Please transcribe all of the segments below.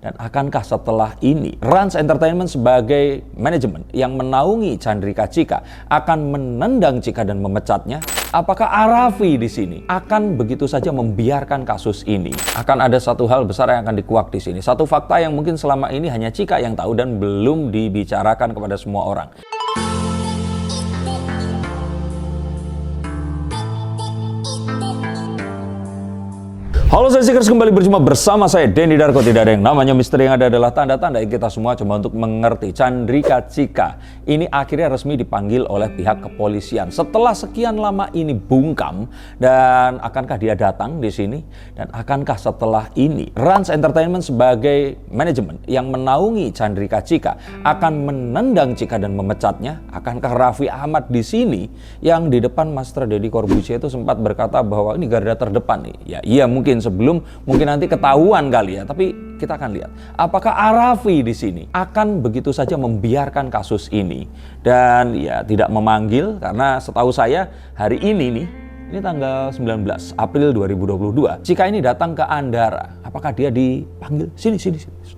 Dan akankah setelah ini Rans Entertainment sebagai manajemen yang menaungi Chandrika Chika akan menendang Chika dan memecatnya? Apakah Arafi di sini akan begitu saja membiarkan kasus ini? Akan ada satu hal besar yang akan dikuak di sini. Satu fakta yang mungkin selama ini hanya Chika yang tahu dan belum dibicarakan kepada semua orang. Halo Seekers, kembali berjumpa bersama saya Denny Darko. Tidak ada yang namanya misteri, yang ada adalah tanda-tanda yang kita semua coba untuk mengerti. Chandrika Chika ini akhirnya resmi dipanggil oleh pihak kepolisian setelah sekian lama ini bungkam. Dan akankah dia datang di sini? Dan akankah setelah ini Rans Entertainment sebagai manajemen yang menaungi Chandrika Chika akan menendang Chika dan memecatnya? Akankah Raffi Ahmad di sini yang di depan Master Deddy Corbuzier itu sempat berkata bahwa ini garda terdepan nih? Ya iya, mungkin sebelum mungkin nanti ketahuan kali ya, tapi kita akan lihat apakah Arafi di sini akan begitu saja membiarkan kasus ini dan ya tidak memanggil, karena setahu saya hari ini tanggal 19 April 2022 Chika ini datang ke Andara. Apakah dia dipanggil sini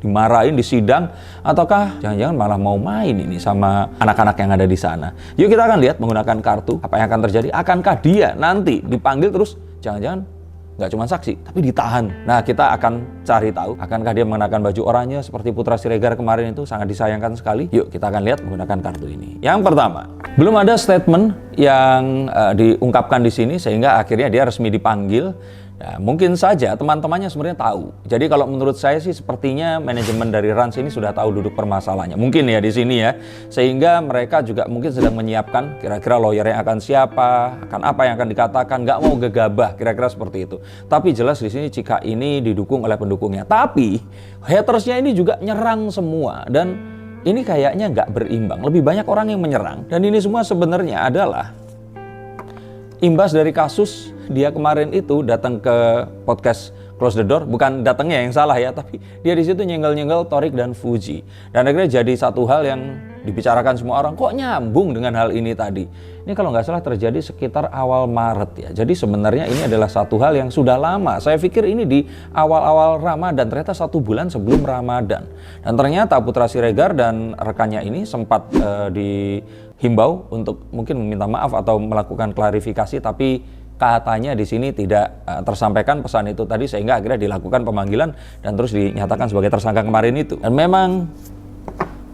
dimarahin di sidang, ataukah jangan-jangan malah mau main ini sama anak-anak yang ada di sana? Yuk kita akan lihat menggunakan kartu apa yang akan terjadi. Akankah dia nanti dipanggil terus jangan-jangan nggak cuma saksi, tapi ditahan. Nah, kita akan cari tahu, akankah dia mengenakan baju oranye seperti Putra Siregar kemarin itu, sangat disayangkan sekali. Yuk, kita akan lihat menggunakan kartu ini. Yang pertama, belum ada statement yang diungkapkan di sini, sehingga akhirnya dia resmi dipanggil. Nah, mungkin saja teman-temannya sebenarnya tahu. Jadi kalau menurut saya sih sepertinya manajemen dari Rans ini sudah tahu duduk permasalahannya. Mungkin ya di sini ya. Sehingga mereka juga mungkin sedang menyiapkan kira-kira lawyernya akan siapa, akan apa yang akan dikatakan, nggak mau gegabah, kira-kira seperti itu. Tapi jelas di sini Chika ini didukung oleh pendukungnya. Tapi hatersnya ini juga nyerang semua, dan ini kayaknya nggak berimbang. Lebih banyak orang yang menyerang, dan ini semua sebenarnya adalah imbas dari kasus dia kemarin itu datang ke podcast Close the Door. Bukan datangnya yang salah ya, tapi dia di situ nyenggol-nyenggol Torik dan Fuji. Dan akhirnya jadi satu hal yang dibicarakan semua orang, kok nyambung dengan hal ini tadi. Ini kalau nggak salah terjadi sekitar awal Maret ya. Jadi sebenarnya ini adalah satu hal yang sudah lama. Saya pikir ini di awal-awal Ramadan, ternyata 1 bulan sebelum Ramadan. Dan ternyata Putra Siregar dan rekannya ini sempat dihimbau untuk mungkin meminta maaf atau melakukan klarifikasi, tapi katanya di sini tidak tersampaikan pesan itu tadi, sehingga akhirnya dilakukan pemanggilan dan terus dinyatakan sebagai tersangka kemarin itu. Dan memang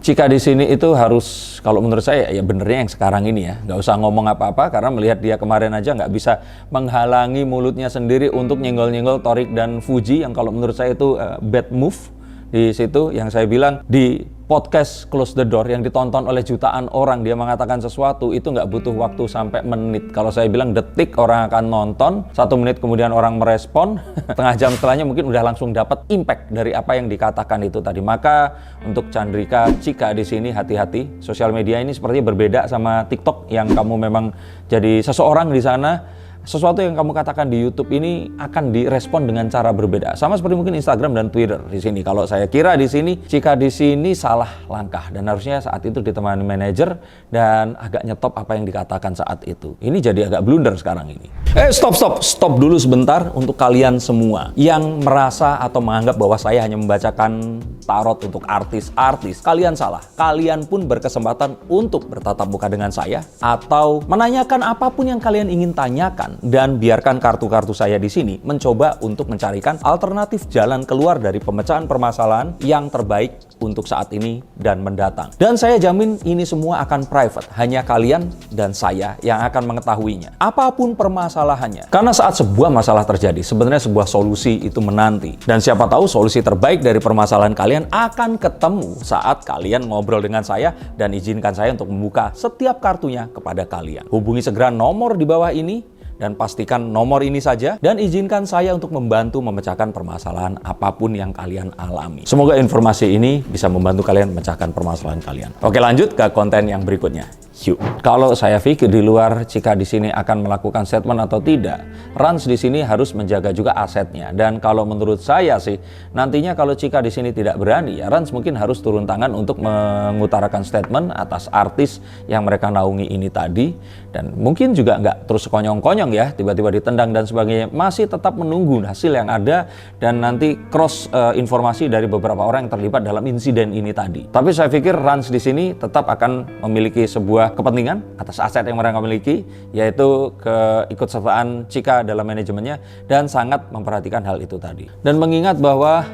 Chika di sini itu harus, kalau menurut saya ya benernya yang sekarang ini ya, nggak usah ngomong apa-apa, karena melihat dia kemarin aja nggak bisa menghalangi mulutnya sendiri untuk nyenggol-nyenggol Torik dan Fuji, yang kalau menurut saya itu bad move di situ. Yang saya bilang di podcast Close the Door yang ditonton oleh jutaan orang, dia mengatakan sesuatu itu nggak butuh waktu sampai menit. Kalau saya bilang detik orang akan nonton, 1 menit kemudian orang merespon, setengah jam setelahnya mungkin udah langsung dapat impact dari apa yang dikatakan itu tadi. Maka untuk Chandrika Chika di sini hati-hati. Sosial media ini sepertinya berbeda sama TikTok yang kamu memang jadi seseorang di sana. Sesuatu yang kamu katakan di YouTube ini akan direspon dengan cara berbeda. Sama seperti mungkin Instagram dan Twitter di sini. Kalau saya kira di sini Chika di sini salah langkah, dan harusnya saat itu ditemani manajer dan agak nyetop apa yang dikatakan saat itu. Ini jadi agak blunder sekarang ini. Stop dulu sebentar untuk kalian semua yang merasa atau menganggap bahwa saya hanya membacakan tarot untuk artis-artis. Kalian salah. Kalian pun berkesempatan untuk bertatap muka dengan saya atau menanyakan apapun yang kalian ingin tanyakan. Dan biarkan kartu-kartu saya di sini mencoba untuk mencarikan alternatif jalan keluar dari pemecahan permasalahan yang terbaik untuk saat ini dan mendatang. Dan saya jamin ini semua akan private, hanya kalian dan saya yang akan mengetahuinya. Apapun permasalahannya. Karena saat sebuah masalah terjadi, sebenarnya sebuah solusi itu menanti. Dan siapa tahu solusi terbaik dari permasalahan kalian akan ketemu saat kalian ngobrol dengan saya, dan izinkan saya untuk membuka setiap kartunya kepada kalian. Hubungi segera nomor di bawah ini dan pastikan nomor ini saja, dan izinkan saya untuk membantu memecahkan permasalahan apapun yang kalian alami. Semoga informasi ini bisa membantu kalian memecahkan permasalahan kalian. Oke, lanjut ke konten yang berikutnya. Yuk, kalau saya pikir di luar Cika di sini akan melakukan statement atau tidak, Rans di sini harus menjaga juga asetnya. Dan kalau menurut saya sih, nantinya kalau Cika di sini tidak berani, ya Rans mungkin harus turun tangan untuk mengutarakan statement atas artis yang mereka naungi ini tadi. Dan mungkin juga nggak terus konyong-konyong ya, tiba-tiba ditendang dan sebagainya. Masih tetap menunggu hasil yang ada dan nanti cross informasi dari beberapa orang yang terlibat dalam insiden ini tadi. Tapi saya pikir Rans di sini tetap akan memiliki sebuah kepentingan atas aset yang mereka miliki, yaitu keikutsertaan Cika dalam manajemennya, dan sangat memperhatikan hal itu tadi. Dan mengingat bahwa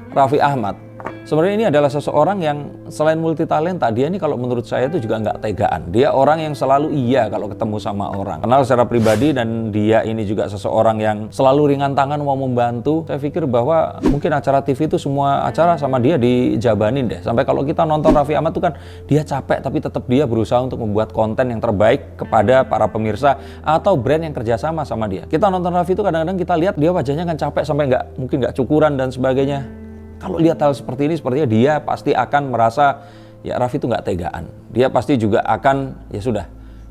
Raffi Ahmad sebenarnya ini adalah seseorang yang selain multitalenta, dia ini kalau menurut saya itu juga nggak tegaan. Dia orang yang selalu iya kalau ketemu sama orang. Kenal secara pribadi, dan dia ini juga seseorang yang selalu ringan tangan mau membantu. Saya pikir bahwa mungkin acara TV itu semua acara sama dia dijabanin deh. Sampai kalau kita nonton Raffi Ahmad tuh kan dia capek tapi tetap dia berusaha untuk membuat konten yang terbaik kepada para pemirsa atau brand yang kerjasama sama dia. Kita nonton Raffi itu kadang-kadang kita lihat dia wajahnya kan capek sampai mungkin nggak cukuran dan sebagainya. Kalau lihat hal seperti ini, sepertinya dia pasti akan merasa, ya Raffi itu nggak tegaan. Dia pasti juga akan, ya sudah,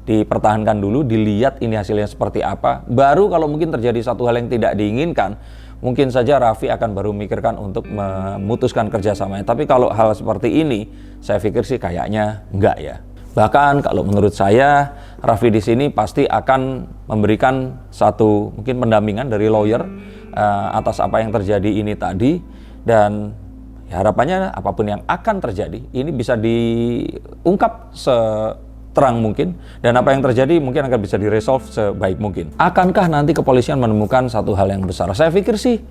dipertahankan dulu, dilihat ini hasilnya seperti apa. Baru kalau mungkin terjadi satu hal yang tidak diinginkan, mungkin saja Raffi akan baru memikirkan untuk memutuskan kerjasamanya. Tapi kalau hal seperti ini, saya pikir sih kayaknya enggak ya. Bahkan kalau menurut saya, Raffi di sini pasti akan memberikan satu mungkin pendampingan dari lawyer atas apa yang terjadi ini tadi. Dan ya harapannya apapun yang akan terjadi ini bisa diungkap seterang mungkin, dan apa yang terjadi mungkin akan bisa diresolve sebaik mungkin. Akankah nanti kepolisian menemukan satu hal yang besar? Saya pikir sih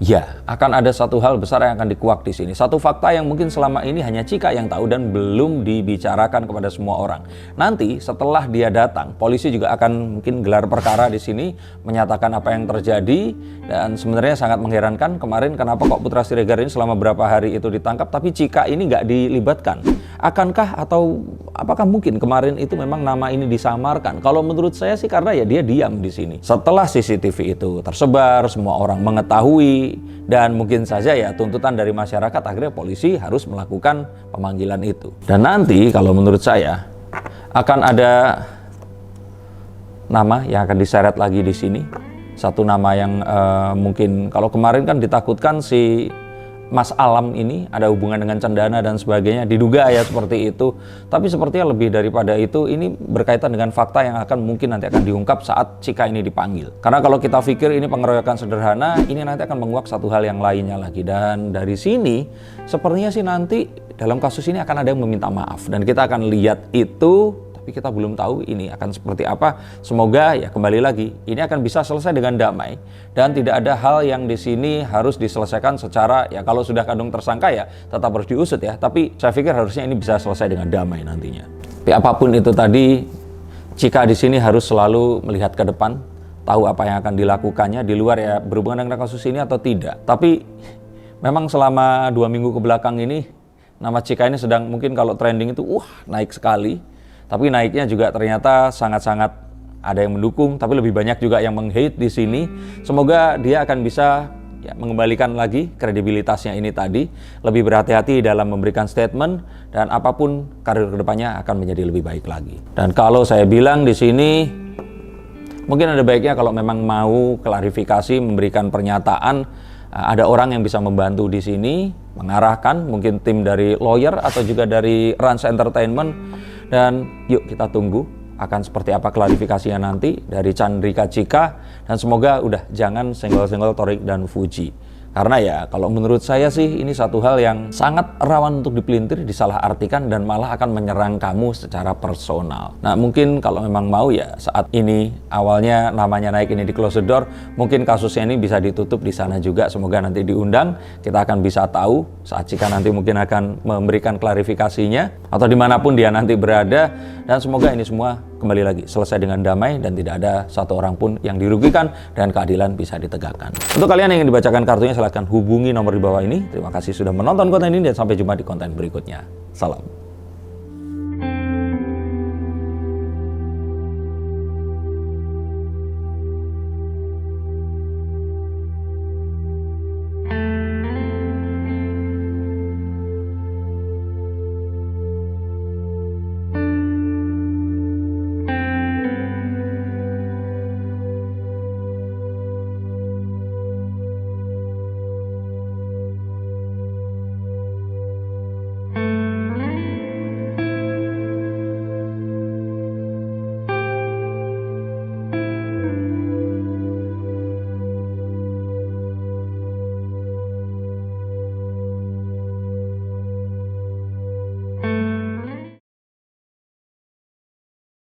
ya, akan ada satu hal besar yang akan dikuak di sini. Satu fakta yang mungkin selama ini hanya Cika yang tahu dan belum dibicarakan kepada semua orang. Nanti setelah dia datang, polisi juga akan mungkin gelar perkara di sini, menyatakan apa yang terjadi. Dan sebenarnya sangat mengherankan kemarin kenapa kok Putra Siregar ini selama berapa hari itu ditangkap, tapi Cika ini nggak dilibatkan. Akankah atau apakah mungkin kemarin itu memang nama ini disamarkan? Kalau menurut saya sih karena ya dia diam di sini. Setelah CCTV itu tersebar, semua orang mengetahui, dan mungkin saja ya tuntutan dari masyarakat, akhirnya polisi harus melakukan pemanggilan itu. Dan nanti kalau menurut saya akan ada nama yang akan diseret lagi di sini. Satu nama yang mungkin kalau kemarin kan ditakutkan si Mas Alam ini ada hubungan dengan Cendana dan sebagainya, diduga ya seperti itu. Tapi sepertinya lebih daripada itu, ini berkaitan dengan fakta yang akan mungkin nanti akan diungkap saat Cika ini dipanggil. Karena kalau kita pikir ini pengeroyokan sederhana, ini nanti akan menguak satu hal yang lainnya lagi. Dan dari sini sepertinya sih nanti dalam kasus ini akan ada yang meminta maaf, dan kita akan lihat itu. Tapi kita belum tahu ini akan seperti apa. Semoga ya kembali lagi ini akan bisa selesai dengan damai, dan tidak ada hal yang di sini harus diselesaikan secara ya kalau sudah kandung tersangka ya tetap harus diusut ya. Tapi saya pikir harusnya ini bisa selesai dengan damai nantinya. Tapi apapun itu tadi, Cika di sini harus selalu melihat ke depan, tahu apa yang akan dilakukannya di luar ya berhubungan dengan kasus ini atau tidak. Tapi memang selama 2 minggu ke belakang ini nama Cika ini sedang mungkin kalau trending itu naik sekali. Tapi naiknya juga ternyata sangat-sangat ada yang mendukung, tapi lebih banyak juga yang meng-hate di sini. Semoga dia akan bisa ya, mengembalikan lagi kredibilitasnya ini tadi, lebih berhati-hati dalam memberikan statement, dan apapun karir kedepannya akan menjadi lebih baik lagi. Dan kalau saya bilang di sini, mungkin ada baiknya kalau memang mau klarifikasi, memberikan pernyataan, ada orang yang bisa membantu di sini, mengarahkan, mungkin tim dari lawyer atau juga dari Rans Entertainment. Dan yuk kita tunggu akan seperti apa klarifikasinya nanti dari Chandrika Cika, dan semoga udah jangan senggol-senggol Torik dan Fuji. Karena ya kalau menurut saya sih ini satu hal yang sangat rawan untuk dipelintir, disalahartikan, dan malah akan menyerang kamu secara personal. Nah mungkin kalau memang mau ya saat ini awalnya namanya naik ini di close the door, mungkin kasusnya ini bisa ditutup di sana juga. Semoga nanti diundang, kita akan bisa tahu saat Cika nanti mungkin akan memberikan klarifikasinya atau dimanapun dia nanti berada. Dan semoga ini semua kembali lagi selesai dengan damai dan tidak ada satu orang pun yang dirugikan dan keadilan bisa ditegakkan. Untuk kalian yang ingin dibacakan kartunya silahkan hubungi nomor di bawah ini. Terima kasih sudah menonton konten ini dan sampai jumpa di konten berikutnya. Salam.